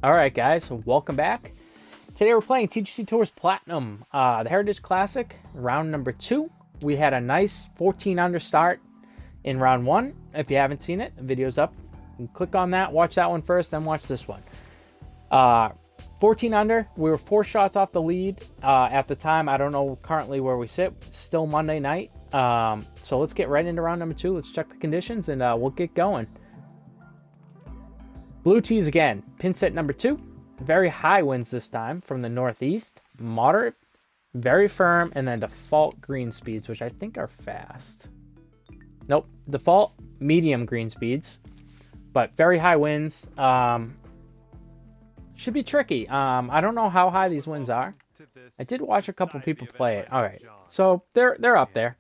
Alright guys, so welcome back. Today we're playing TGC Tours Platinum, the Heritage Classic, round number 2. We had a nice 14 under start in round 1. If you haven't seen it, the video's up. You can click on that, watch that one first, then watch this one. 14 under, we were 4 shots off the lead at the time. I don't know currently where we sit. It's still Monday night. So let's get right into round number 2. Let's check the conditions and we'll get going. Blue tees again, pin set number 2. Very high winds this time from the northeast. Moderate, very firm, and then default green speeds, which I think are fast. Nope, default medium green speeds, but very high winds. Should be tricky. I don't know how high these winds are. I did watch a couple people play it. All right, so they're up there.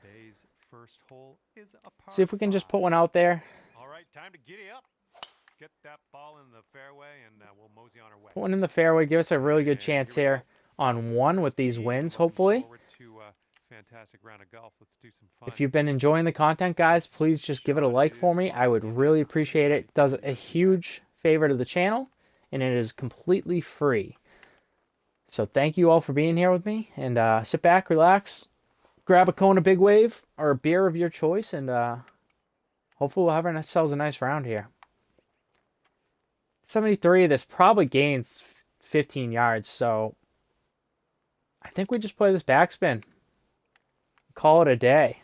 See if we can just put one out there. All right, time to giddy up. Get that ball in the fairway and we'll mosey on our way. Put one in the fairway. Give us a really good chance here on one with these winds, hopefully. Fantastic round of golf. Let's do some fun. If you've been enjoying the content, guys, please just give it a like for me. I would really appreciate it. It does a huge favor to the channel, and it is completely free. So thank you all for being here with me, and sit back, relax, grab a Kona Big Wave or a beer of your choice, and hopefully we'll have ourselves a nice round here. 73, this probably gains 15 yards, so I think we just play this backspin. Call it a day.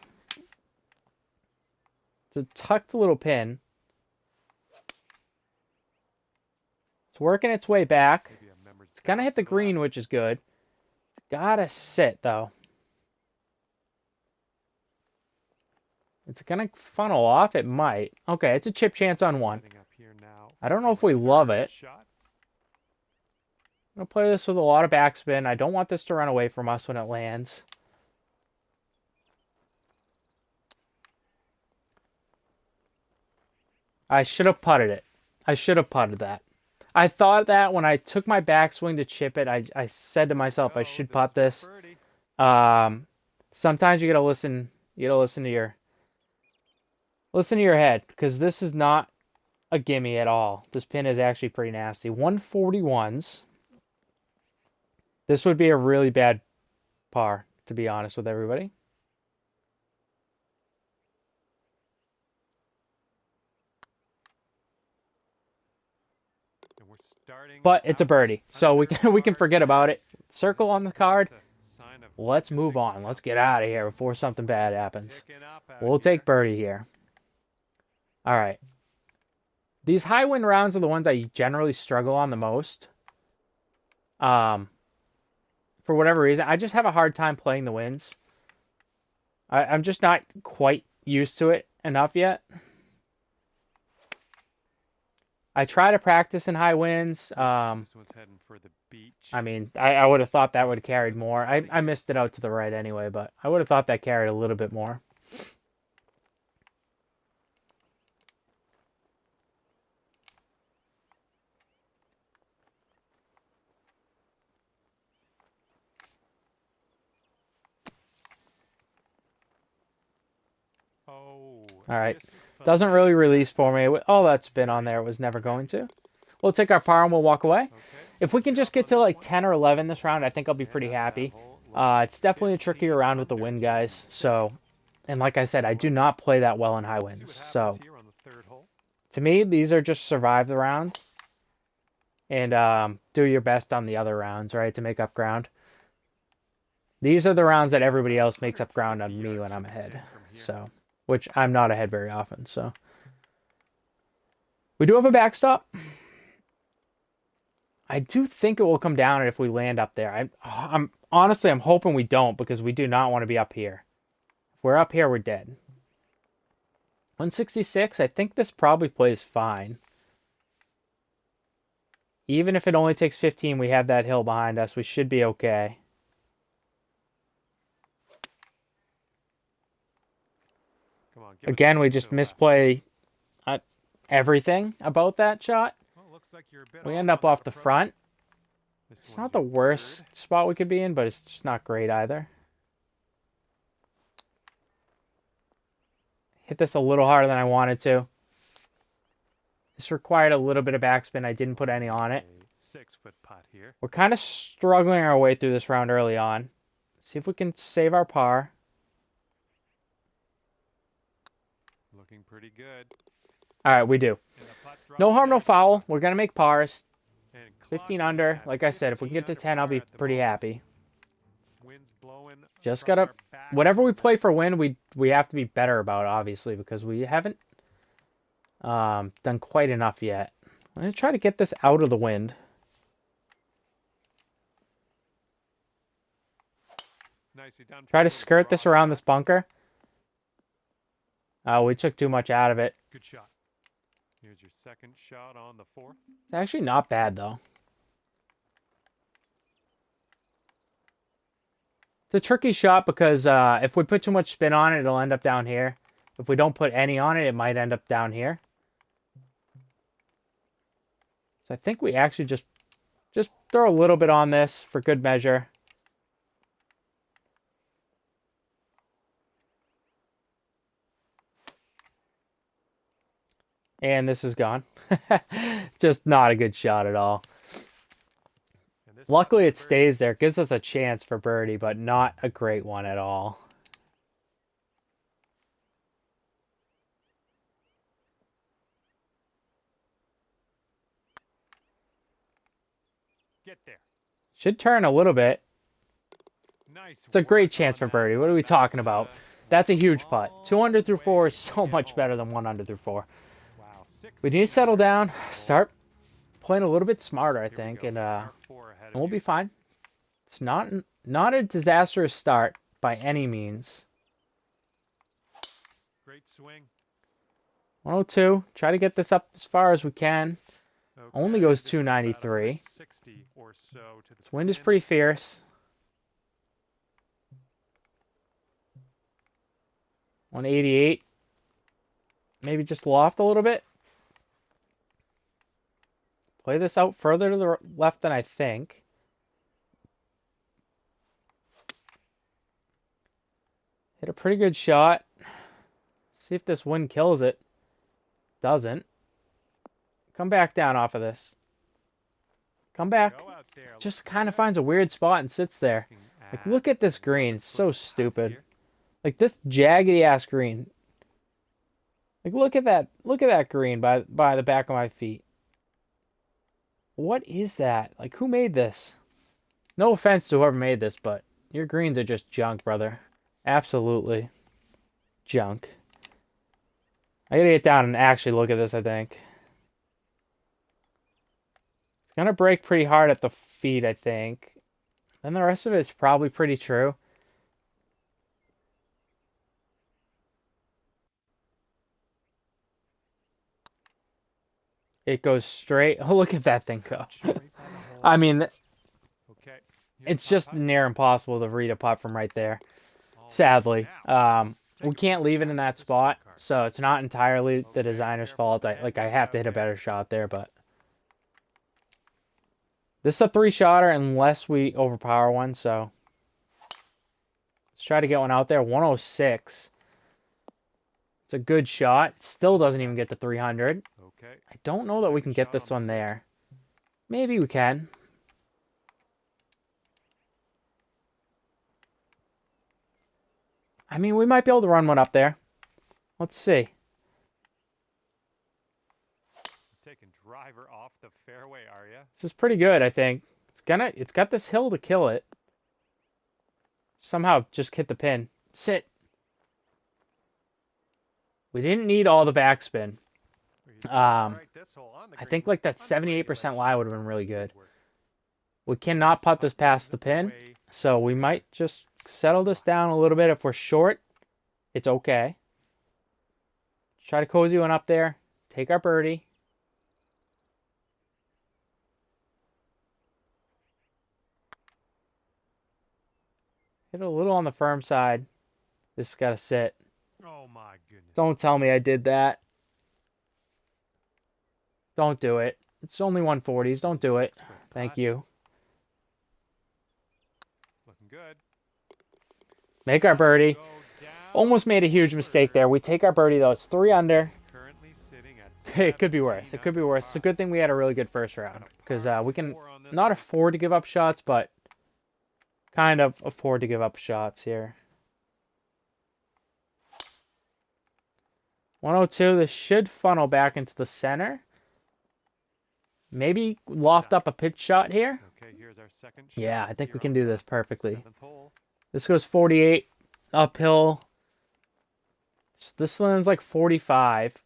It's a tucked little pin. It's working its way back. It's gonna hit the green, which is good. It's gotta sit, though. It's gonna funnel off. It might. Okay, it's a chip chance on one. I don't know if we love it. I'm going to play this with a lot of backspin. I don't want this to run away from us when it lands. I should have putted it. I should have putted that. I thought that when I took my backswing to chip it, I said to myself, I should putt this. Sometimes you got to listen. You got to listen to your head, because this is not a gimme at all. This pin is actually pretty nasty. 141s. This would be a really bad par, to be honest with everybody. But it's a birdie, so we can forget about it. Circle on the card. Let's move on. Let's get out of here before something bad happens. We'll take birdie here. All right. These high wind rounds are the ones I generally struggle on the most. For whatever reason, I just have a hard time playing the winds. I'm just not quite used to it enough yet. I try to practice in high winds. I mean, I would have thought that would have carried more. I missed it out to the right anyway, but I would have thought that carried a little bit more. All right, doesn't really release for me. All that spin on there was never going to. We'll take our par and we'll walk away. If we can just get to like 10 or 11 this round, I think I'll be pretty happy. It's definitely a trickier round with the wind, guys. So, and like I said, I do not play that well in high winds. So, to me, these are just survive the round and do your best on the other rounds, right, to make up ground. These are the rounds that everybody else makes up ground on me when I'm ahead. So, which I'm not ahead very often, so. We do have a backstop. I do think it will come down if we land up there. I'm honestly, I'm hoping we don't, because we do not want to be up here. If we're up here, we're dead. 166, I think this probably plays fine. Even if it only takes 15, we have that hill behind us. We should be okay. Again, we just misplay everything about that shot. We end up off the front. It's not the worst spot we could be in, but it's just not great either. Hit this a little harder than I wanted to. This required a little bit of backspin. I didn't put any on it. 6-foot putt here. We're kind of struggling our way through this round early on. See if we can save our par. Looking pretty good. All right, we do. No harm, no foul. We're going to make pars. And 15 under. Like I said, if we can get to 10, I'll be pretty happy. Just got to... Whatever we play for win, we have to be better about, obviously, because we haven't done quite enough yet. I'm going to try to get this out of the wind. Try to skirt this around this bunker. Oh, we took too much out of it. Good shot. Here's your second shot on the 4th. It's actually not bad, though. It's a tricky shot because if we put too much spin on it, it'll end up down here. If we don't put any on it, it might end up down here. So I think we actually just throw a little bit on this for good measure. And this is gone. Just not a good shot at all. Luckily, it stays there. It gives us a chance for birdie, but not a great one at all. Get there. Should turn a little bit. Nice. It's a great chance for birdie. What are we talking about? That's a huge putt. 2 under through 4 is so much better than 1 under through 4. We need to settle down, start playing a little bit smarter, I think, and we'll be fine. It's not a disastrous start by any means. Great swing. 102. Try to get this up as far as we can. Only goes 293. This wind is pretty fierce. 188. Maybe just loft a little bit. Play this out further to the left than I think. Hit a pretty good shot. See if this wind kills it. Doesn't. Come back down off of this. Come back. Just kind of finds a weird spot and sits there. Like, look at this green. It's so stupid. Like, this jaggedy ass green. Like, look at that. Look at that green by the back of my feet. What is that? Like, who made this? No offense to whoever made this, but your greens are just junk, brother. Absolutely junk. I gotta get down and actually look at this, I think. It's gonna break pretty hard at the feet, I think. Then the rest of it's probably pretty true. It goes straight. Oh, look at that thing go. I mean, it's just near impossible to read a putt from right there. Sadly. We can't leave it in that spot, so it's not entirely the designer's fault. I have to hit a better shot there, but this is a 3-shotter unless we overpower one, so let's try to get one out there. 106. It's a good shot. It still doesn't even get to 300. I don't know that we can get this one there. Maybe we can. I mean, we might be able to run one up there. Let's see. Taking driver off the fairway, are you? This is pretty good, I think. It's got this hill to kill it. Somehow just hit the pin. Sit. We didn't need all the backspin. I think like that 78% lie would have been really good. We cannot putt this past the pin, so we might just settle this down a little bit. If we're short, it's okay. Try to cozy one up there. Take our birdie. Hit a little on the firm side. This has got to sit. Oh my goodness. Don't tell me I did that. Don't do it. It's only 140s. Don't do it. Thank you. Looking good. Make our birdie. Almost made a huge mistake there. We take our birdie, though. It's 3 under. It could be worse. It could be worse. It's a good thing we had a really good first round, because we can not afford to give up shots, but kind of afford to give up shots here. 102. This should funnel back into the center. Maybe loft up a pitch shot here. Okay, here's our second shot. Yeah, I think we can do this perfectly. 7th hole. This goes 48 uphill. This lands like 45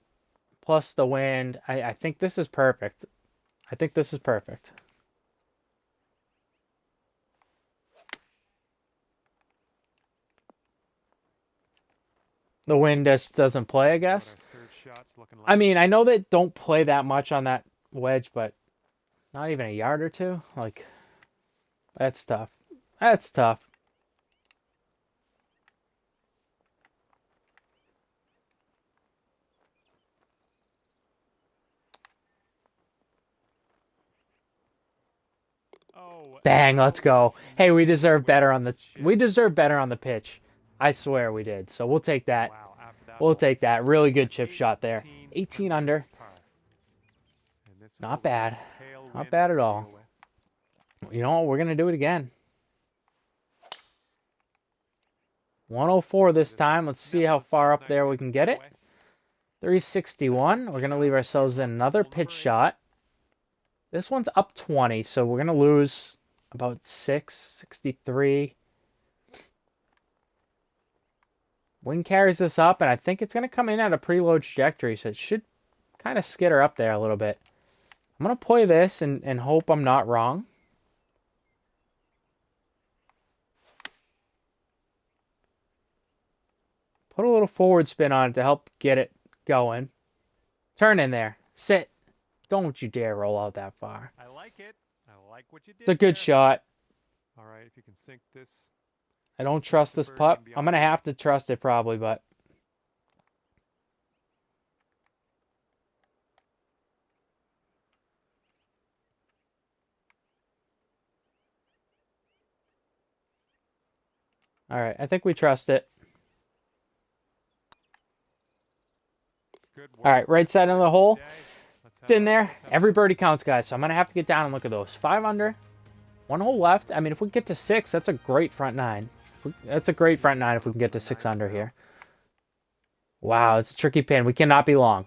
plus the wind. I think this is perfect. I think this is perfect. The wind just doesn't play, I guess. I mean, I know that don't play that much on that wedge, but not even a yard or two. Like, that's tough. That's tough. Bang, let's go. Hey, we deserve better on the pitch. I swear we did. So we'll take that. We'll take that. Really good chip shot there. 18 under. Not bad. Not bad at all. You know what? We're going to do it again. 104 this time. Let's see how far up there we can get it. 361. We're going to leave ourselves another pitch shot. This one's up 20, so we're going to lose about 63. Wind carries this up, and I think it's going to come in at a pretty low trajectory, so it should kind of skitter up there a little bit. I'm going to play this and hope I'm not wrong. Put a little forward spin on it to help get it going. Turn in there. Sit. Don't you dare roll out that far. I like it. I like what you did. It's a good shot. All right, if you can sink this. I don't trust this putt. I'm going to have to trust it probably, but. All right, I think we trust it. All right, right side of the hole. It's in there. Every birdie counts, guys, so I'm going to have to get down and look at those. 5 under. 1 hole left. I mean, if we get to 6, that's a great front 9. That's a great front 9 if we can get to 6 under here. Wow, it's a tricky pin. We cannot be long.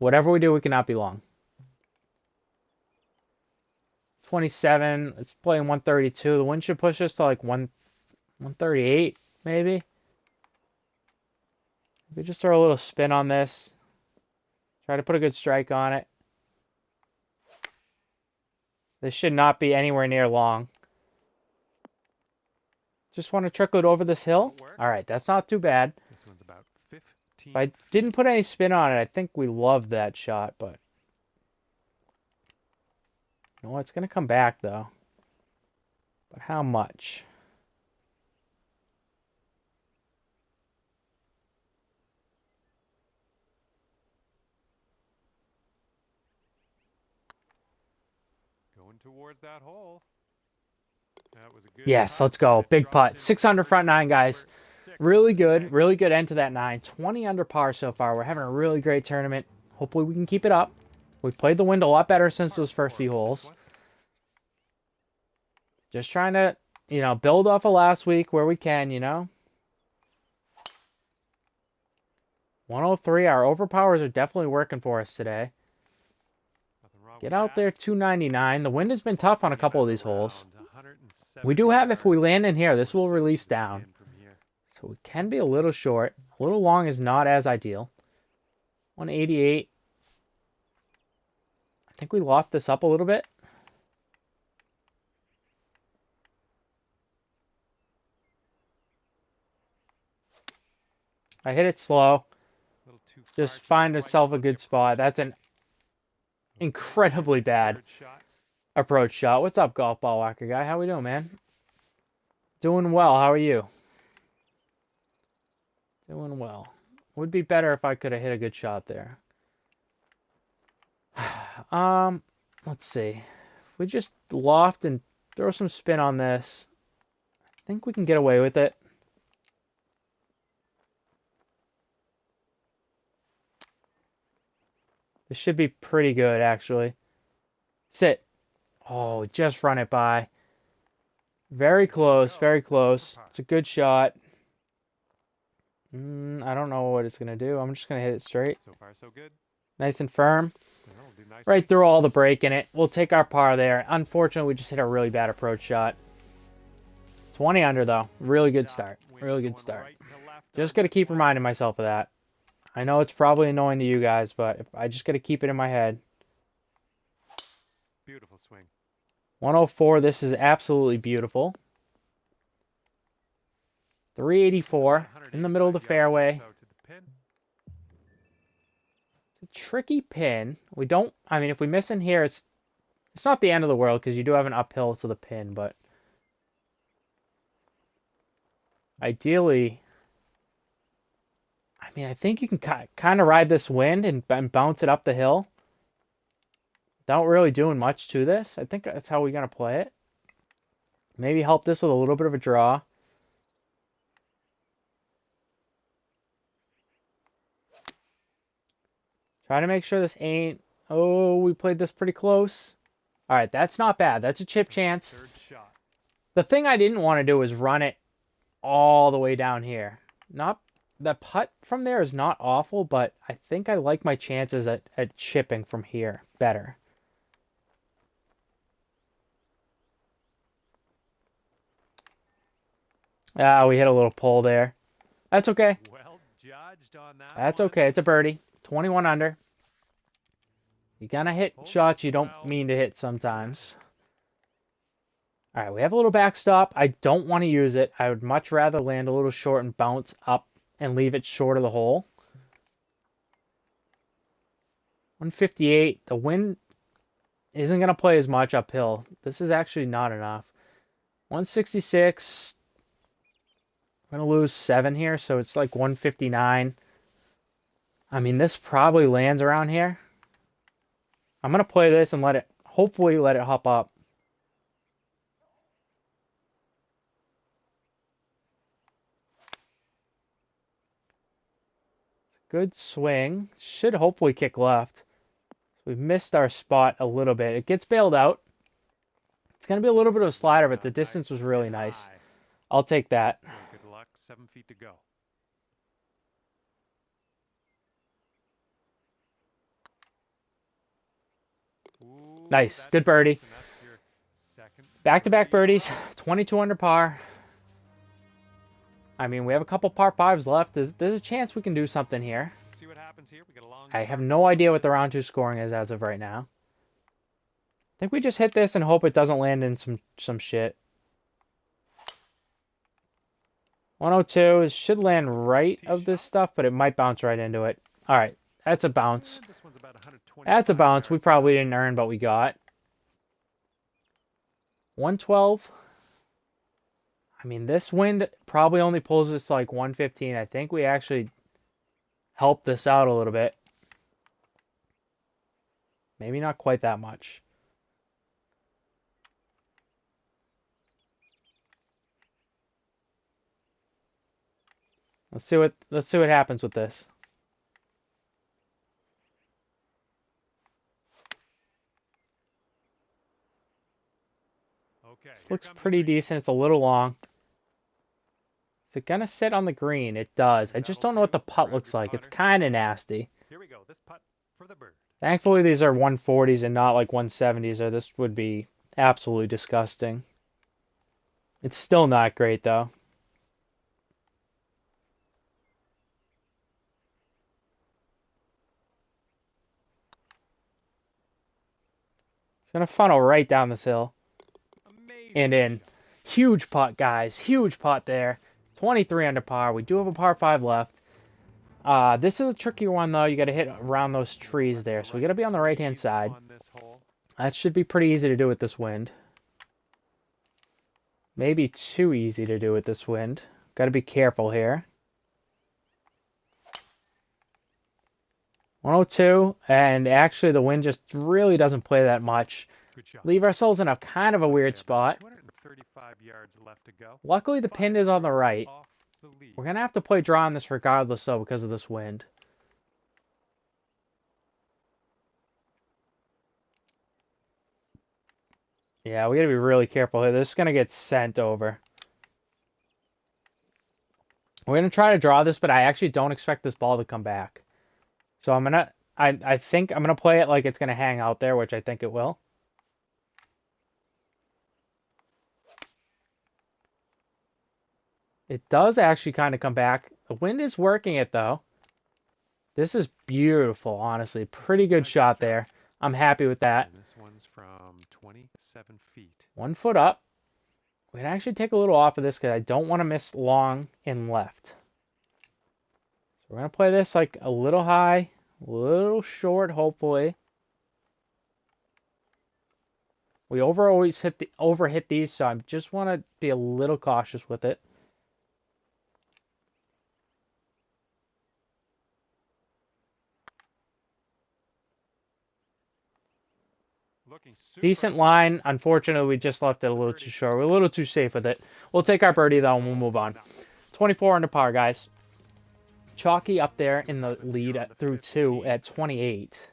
Whatever we do, we cannot be long. 27. It's playing 132. The wind should push us to like 138, maybe. We just throw a little spin on this. Try to put a good strike on it. This should not be anywhere near long. Just want to trickle it over this hill. All right, that's not too bad. This one's about 15. If I didn't put any spin on it, I think we loved that shot, but you know what? It's going to come back, though. But how much? Going towards that hole. That was a good Yes, putt. let's go. Big putt. 6 under front 9, guys. Really good. Really good end to that 9. 20 under par so far. We're having a really great tournament. Hopefully we can keep it up. We played the wind a lot better since those first few holes. Just trying to, you know, build off of last week where we can, you know. 103. Our overpowers are definitely working for us today. Get out there, 299. The wind has been tough on a couple of these holes. We do have, if we land in here, this will release down. So we can be a little short. A little long is not as ideal. 188. I think we loft this up a little bit. I hit it slow. Just find yourself a good spot. That's an incredibly bad approach shot. What's up, golf ball whacker guy? How we doing, man? Doing well. How are you? Doing well. Would be better if I could have hit a good shot there. Let's see. If we just loft and throw some spin on this, I think we can get away with it. This should be pretty good, actually. Sit. Oh, just run it by. Very close, very close. It's a good shot. I don't know what it's going to do. I'm just going to hit it straight. So far, so good. Nice and firm. That'll do nicely. Right through all the break in it. We'll take our par there. Unfortunately, we just hit a really bad approach shot. 20 under, though. Really good start. Really good start. Just got to keep reminding myself of that. I know it's probably annoying to you guys, but I just got to keep it in my head. Beautiful swing. 104. This is absolutely beautiful. 384 in the middle of the fairway. It's a tricky pin. We don't, I mean, if we miss in here, it's not the end of the world because you do have an uphill to the pin, but ideally, I mean, I think you can kind of ride this wind and bounce it up the hill without really doing much to this. I think that's how we're going to play it. Maybe help this with a little bit of a draw. Try to make sure this ain't... Oh, we played this pretty close. All right, that's not bad. That's a chip chance. The thing I didn't want to do is run it all the way down here. The putt from there is not awful, but I think I like my chances at chipping from here better. Ah, we hit a little pull there. That's okay. Well judged on that. That's okay. It's a birdie. 21 under. You're going to hit shots you don't mean to hit sometimes. All right, we have a little backstop. I don't want to use it. I would much rather land a little short and bounce up and leave it short of the hole. 158. The wind isn't going to play as much uphill. This is actually not enough. 166. I'm going to lose 7 here, so it's like 159. I mean, this probably lands around here. I'm going to play this and hopefully let it hop up. Good swing. Should hopefully kick left. So we've missed our spot a little bit. It gets bailed out. It's going to be a little bit of a slider, but the distance was really nice. I'll take that. Good luck. 7 feet to go. Ooh, Nice. Good birdie. Back-to-back birdies. 22 under par. I mean, we have a couple par 5s left. There's a chance we can do something here. See what happens here. We get a long I have no idea what the round 2 scoring is as of right now. I think we just hit this and hope it doesn't land in some shit. 102 it should land right of this stuff, but it might bounce right into it. All right, that's a bounce. That's a bounce. We probably didn't earn, but we got. 112. I mean, this wind probably only pulls us to like 115. I think we actually helped this out a little bit. Maybe not quite that much. Let's see what happens with this. Okay, this looks pretty decent. It's a little long. Is it gonna sit on the green? It does. I just don't know what the putt looks like. It's kind of nasty. Here we go. This putt for the bird. Thankfully, these are 140s and not like 170s, or this would be absolutely disgusting. It's still not great, though. It's going to funnel right down this hill. Amazing. And in. Huge putt, guys. Huge putt there. 23 under par. We do have a par 5 left. This is a tricky one, though. You got to hit around those trees there. So we got to be on the right-hand side. That should be pretty easy to do with this wind. Maybe too easy to do with this wind. Got to be careful here. 102, and actually the wind just really doesn't play that much. Leave ourselves in a kind of a weird spot. 235 yards left to go. Luckily the pin is on the right. We're going to have to play draw on this regardless, though, because of this wind. Yeah, we gotta be really careful here. This is gonna get sent over. We're gonna try to draw this, but I actually don't expect this ball to come back. So I think I'm gonna play it like it's gonna hang out there, which I think it will. It does actually kind of come back. The wind is working it though. This is beautiful, honestly. Pretty good shot there. I'm happy with that. And this one's from 27 feet. 1 foot up. We can actually take a little off of this because I don't want to miss long and left. So we're going to play this like a little high, a little short, hopefully. We overhit these, so I just want to be a little cautious with it. Decent line. Unfortunately, we just left it a little too short. We're a little too safe with it. We'll take our birdie, though, and we'll move on. 24 under par, guys. Chalky up there in the lead through 2 at 28.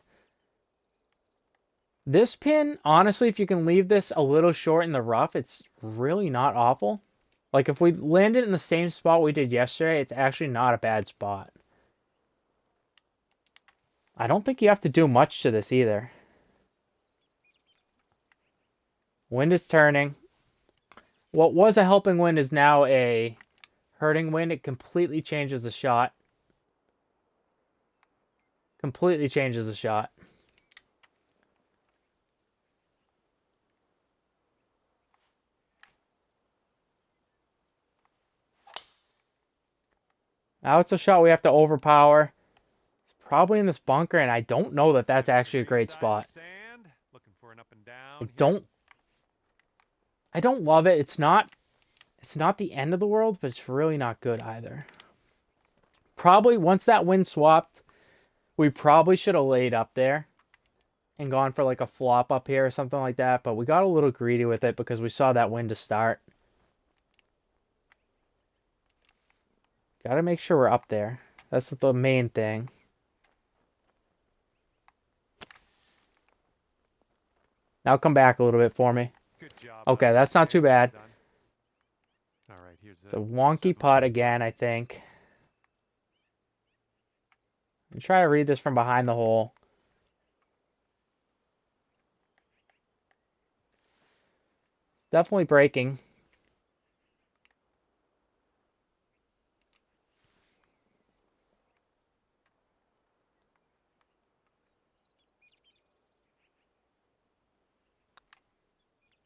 This pin, honestly, if you can leave this a little short in the rough, it's really not awful. Like, if we landed in the same spot we did yesterday, it's actually not a bad spot. I don't think you have to do much to this either. Wind is turning. What was a helping wind is now a hurting wind. It completely changes the shot. Completely changes the shot. Now it's a shot we have to overpower. It's probably in this bunker, and I don't know that that's actually a great spot. I don't love it. It's not the end of the world, but it's really not good either. Probably once that wind swapped, we probably should have laid up there and gone for like a flop up here or something like that, but we got a little greedy with it because we saw that wind to start. Got to make sure we're up there. That's the main thing. Now come back a little bit for me. Okay, that's not too bad. It's a wonky putt again, I think. I'm trying to read this from behind the hole. It's definitely breaking.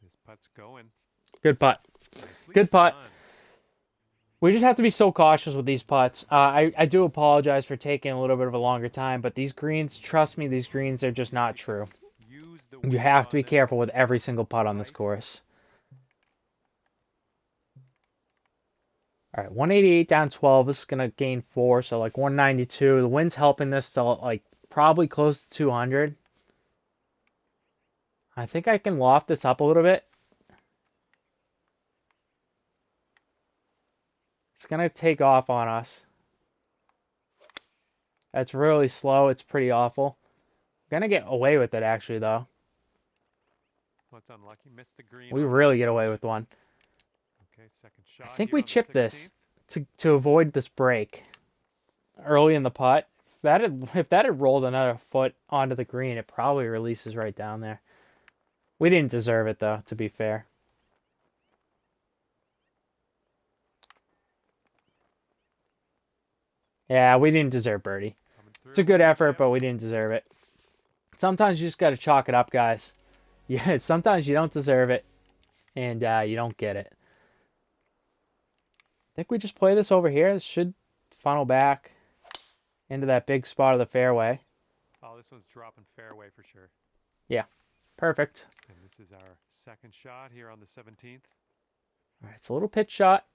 This putt's going. Good putt. Good putt. We just have to be so cautious with these putts. I do apologize for taking a little bit of a longer time, but these greens, trust me, these greens are just not true. You have to be careful with every single putt on this course. All right, 188 down 12. This is going to gain 4, so like 192. The wind's helping this to like probably close to 200. I think I can loft this up a little bit. It's going to take off on us. That's really slow. It's pretty awful. Going to get away with it, actually, though. What's unlucky? Missed the green. We really get away with one. Okay, second shot. I think we chipped this to avoid this break early in the putt. If that had rolled another foot onto the green, it probably releases right down there. We didn't deserve it, though, to be fair. Yeah, we didn't deserve birdie. It's a good effort, but we didn't deserve it. Sometimes you just got to chalk it up, guys. Yeah, sometimes you don't deserve it, and you don't get it. I think we just play this over here. This should funnel back into that big spot of the fairway. Oh, this one's dropping fairway for sure. Yeah, perfect. And this is our second shot here on the 17th. All right, it's a little pitch shot.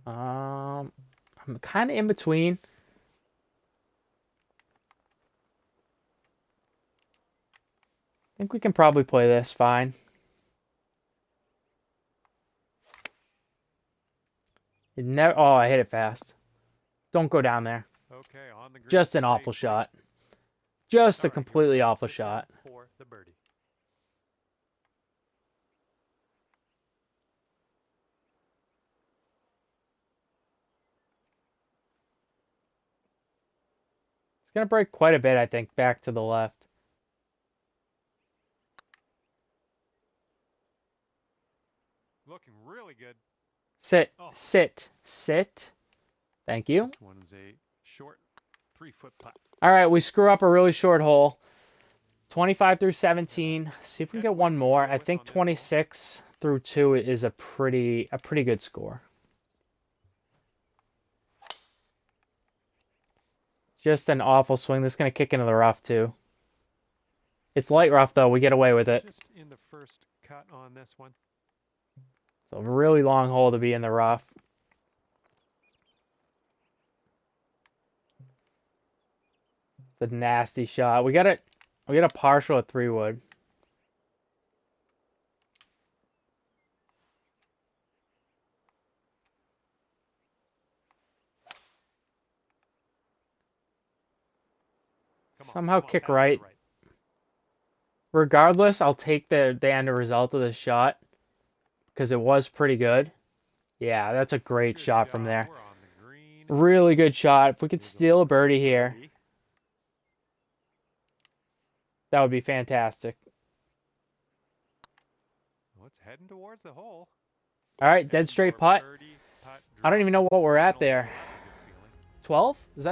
I'm kind of in between. I think we can probably play this fine. Oh, I hit it fast. Don't go down there. Okay, on the green. Just an awful shot. Just a completely awful shot. For the birdie. going to break quite a bit, I think, back to the left. Looking really good. Sit, Oh. sit, sit. Thank you. This one is a short 3-foot putt. All right, we screw up a really short hole. 25 through 17. See if we can get one more. I think 26 through 2 is a pretty good score. Just an awful swing. This is going to kick into the rough, too. It's light rough, though. We get away with it. Just in the first cut on this one. It's a really long hole to be in the rough. The nasty shot. We got a partial at 3-wood. Somehow kick right. Regardless, I'll take the end result of the shot because it was pretty good. Yeah, that's a great shot from there. Really good shot. If we could steal a birdie here, that would be fantastic. Well, it's heading towards the hole. All right, dead straight putt. I don't even know what we're at there. 12? Is that